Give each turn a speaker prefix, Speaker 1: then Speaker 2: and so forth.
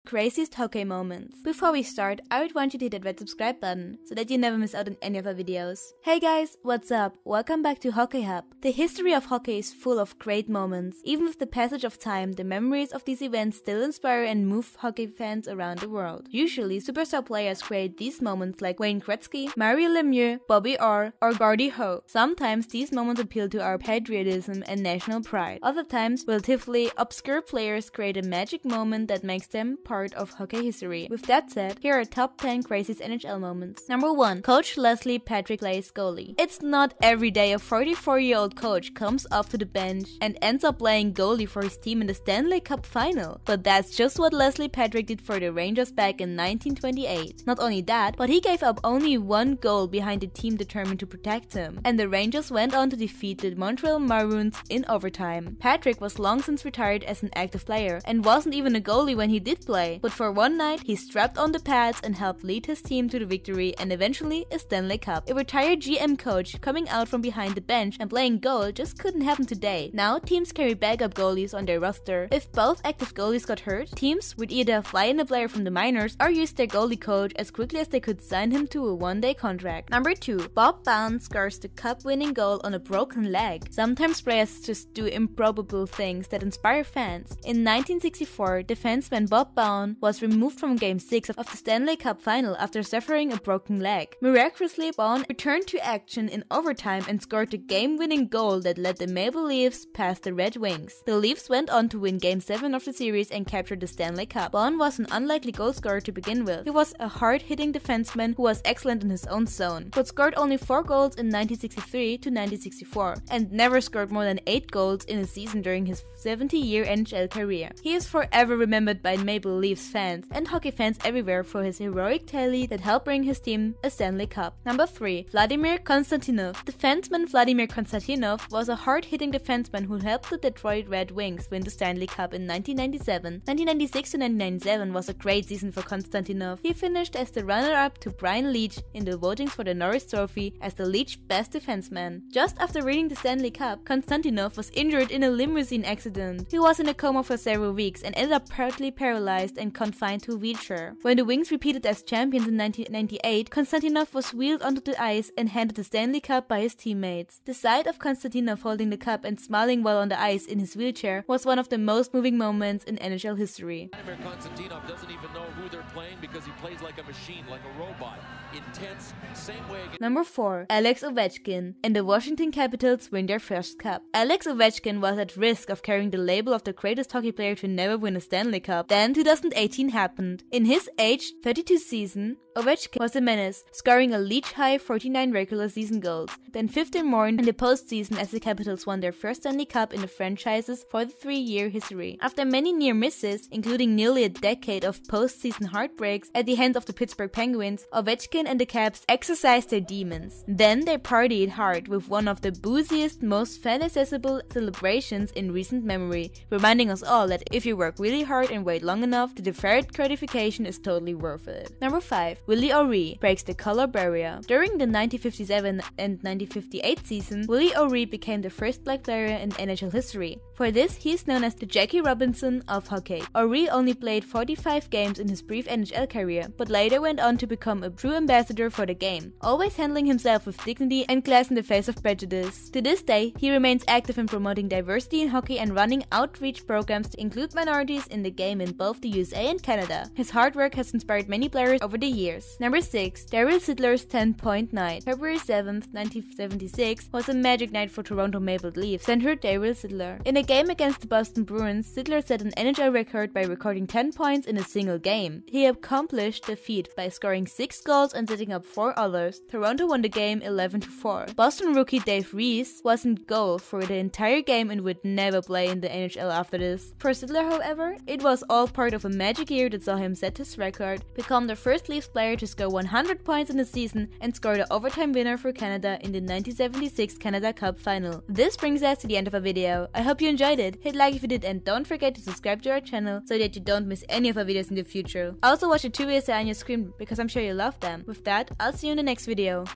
Speaker 1: craziest hockey moments. Before we start, I would want you to hit that red subscribe button so that you never miss out on any of our videos. Hey guys, what's up? Welcome back to Hockey Hub. The history of hockey is full of great moments. Even with the passage of time, the memories of these events still inspire and move hockey fans around the world. Usually, superstar players create these moments like Wayne Gretzky, Mario Lemieux, Bobby Orr, or Gordie Howe. Sometimes these moments appeal to our patriotism and national pride. Other times, relatively obscure players create a magic moment that makes them part of hockey history. With that said, here are top 10 craziest NHL moments. Number 1. Coach Leslie Patrick Lace goalie. It's not every day a 44-year-old coach comes off to the bench and ends up playing goalie for his team in the Stanley Cup final. But that's just what Leslie Patrick did for the Rangers back in 1928. Not only that, but he gave up only one goal behind the team determined to protect him. And the Rangers went on to defeat the Montreal Maroons in overtime. Patrick was long since retired as an active player and wasn't even a goalie when he did play. But for one night, he strapped on the pads and helped lead his team to the victory and eventually a Stanley Cup. A retired GM coach coming out from behind the bench and playing goal just couldn't happen today. Now, teams carry backup goalies on their roster. If both active goalies got hurt, teams would either fly in a player from the minors or use their goalie coach as quickly as they could sign him to a one-day contract. Number 2. Bob Bounce scores the cup-winning goal on a broken leg. Sometimes players just do improbable things that inspire fans. In 1964, defenseman Bob Bounce was removed from Game 6 of the Stanley Cup final after suffering a broken leg. Miraculously, Bounce returned to action in overtime and scored the game-winning goal that led the Maple Leafs past the Red Wings. The Leafs went on to win Game 7 of the series and captured the Stanley Cup. Bounce was an unlikely goal scorer to begin with. He was a hard-hitting defenseman who was excellent in his own zone, but scored only 4 goals in 1963 to 1964 and never scored more than 8 goals in a season during his 70-year NHL career. He is forever remembered by Maple Leafs fans and hockey fans everywhere for his heroic tally that helped bring his team a Stanley Cup. Number 3. Vladimir Konstantinov. Defenseman Vladimir Konstantinov was a hard-hitting defenseman who helped the Detroit Red Wings win the Stanley Cup in 1997. 1996 to 1997 was a great season for Konstantinov. He finished as the runner-up to Brian Leetch in the votings for the Norris Trophy as the Leetch Best Defenseman. Just after winning the Stanley Cup, Konstantinov was injured in a limousine accident. He was in a coma for several weeks and ended up partly paralyzed and confined to a wheelchair. When the Wings repeated as champions in 1998, Konstantinov was wheeled onto the ice and handed the Stanley Cup by his teammates. The sight of Konstantinov holding the cup and smiling while on the ice in his wheelchair was one of the most moving moments in NHL history.
Speaker 2: Vladimir Konstantinov doesn't even know who they're playing because he plays like a machine, like a robot. Intense, same way.
Speaker 1: Number 4. Alex Ovechkin. And the Washington Capitals win their first cup. Alex Ovechkin was at risk of carrying the label of the greatest hockey player to never win a Stanley Cup. Then 2018 happened. In his age 32 season, Ovechkin was a menace, scoring a league-high 49 regular season goals, then 15 more in the postseason as the Capitals won their first Stanley Cup in the franchise's 43-year history. After many near misses, including nearly a decade of postseason heartbreaks at the hands of the Pittsburgh Penguins, Ovechkin and the Caps exercised their demons. Then they partied hard with one of the booziest, most fan-accessible celebrations in recent memory, reminding us all that if you work really hard and wait long enough, the deferred gratification is totally worth it. Number 5. Willie O'Ree breaks the color barrier. During the 1957 and 1958 season, Willie O'Ree became the first black player in NHL history. For this, he is known as the Jackie Robinson of hockey. O'Ree only played 45 games in his brief NHL career, but later went on to become a true ambassador for the game, always handling himself with dignity and class in the face of prejudice. To this day, he remains active in promoting diversity in hockey and running outreach programs to include minorities in the game in both the USA and Canada. His hard work has inspired many players over the years. Number 6. Daryl Sittler's 10-point night. February 7th, 1976 was a magic night for Toronto Maple Leafs center Daryl Sittler. In a game against the Boston Bruins, Sittler set an NHL record by recording 10 points in a single game. He accomplished the feat by scoring 6 goals and setting up 4 others. Toronto won the game 11-4. Boston rookie Dave Reese was in goal for the entire game and would never play in the NHL after this. For Sittler, however, it was all part of a magic year that saw him set his record, become the first Leafs player to score 100 points in a season, and score the overtime winner for Canada in the 1976 Canada Cup final. This brings us to the end of our video. I hope you enjoyed it. Hit like if you did and don't forget to subscribe to our channel so that you don't miss any of our videos in the future. Also watch the 2 videos on your screen because I'm sure you love them. With that, I'll see you in the next video.